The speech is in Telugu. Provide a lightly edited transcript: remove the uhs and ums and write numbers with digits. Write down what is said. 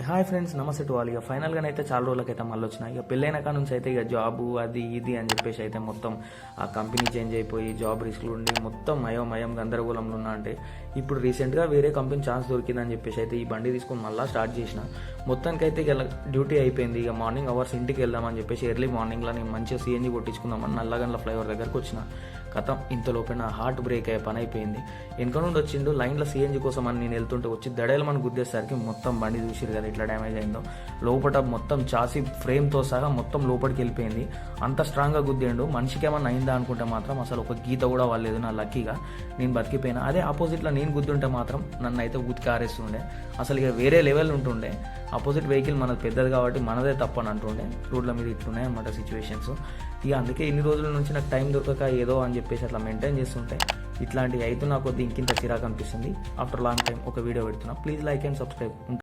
హాయ్ ఫ్రెండ్స్, నమస్తే టు ఆల్. ఇక ఫైనల్గా అయితే చాలా రోజులకైతే మళ్ళీ వచ్చిన. ఇక పెళ్ళైన కాడ నుంచి అయితే ఇక జాబు అది ఇది అని చెప్పేసి అయితే మొత్తం ఆ కంపెనీ చేంజ్ అయిపోయి జాబ్ రిస్క్లు ఉండి మొత్తం మయం గందరగోళంలో ఉన్నా. అంటే ఇప్పుడు రీసెంట్గా వేరే కంపెనీ ఛాన్స్ దొరికిందని చెప్పేసి అయితే ఈ బండి తీసుకొని మళ్ళీ స్టార్ట్ చేసిన. మొత్తానికైతే ఇక డ్యూటీ అయిపోయింది. ఇక మార్నింగ్ అవర్స్ ఇంటికి వెళ్దామని చెప్పేసి ఎర్లీ మార్నింగ్లో నేను మంచిగా సిఎన్జి కొట్టించుకుందామని నల్లగండ్ల ఫ్లైఓవర్ దగ్గరకు వచ్చిన. కథం ఇంతలోపే నా హార్ట్ బ్రేక్ అయ్యే పని అయిపోయింది. వెనక నుండి వచ్చిండు లైన్లో సిఎన్జి కోసం అని నేను వెళ్తుంటే వచ్చి దడేలు మనం గుద్దేసరికి మొత్తం బండి చూసిరు కదా ఎట్లా డ్యామేజ్ అయిందో. లోపల మొత్తం చాసి ఫ్రేమ్తో సహా మొత్తం లోపలికి వెళ్ళిపోయింది. అంత స్ట్రాంగ్గా గుద్దేండు. మనిషికి ఏమన్నా అయిందా అనుకుంటే మాత్రం అసలు ఒక గీత కూడా వాళ్ళలేదు. నా లక్కీగా నేను బతికిపోయినా. అదే ఆపోజిట్లో నేను గుద్దుంటే మాత్రం నన్ను అయితే ఉతికి ఆరేస్తుండే. అసలు ఇక వేరే లెవెల్ ఉంటుండే. ఆపోజిట్ వెహికల్ మనది పెద్దది కాబట్టి మనదే తప్పని అంటుండే. రోడ్ల మీద ఇట్లున్నాయి అన్నమాట సిచ్యువేషన్స్. ఇక అందుకే ఇన్ని రోజుల నుంచి నాకు టైం దొరకక ఏదో అని చెప్పేసి అట్లా మెయింటైన్ చేస్తుంటే ఇట్లాంటివి అయితే నాకు ఇంకింత చిరాకు అనిపిస్తుంది. ఆఫ్టర్ లాంగ్ టైం ఒక వీడియో పెడుతున్నా. Please like and subscribe.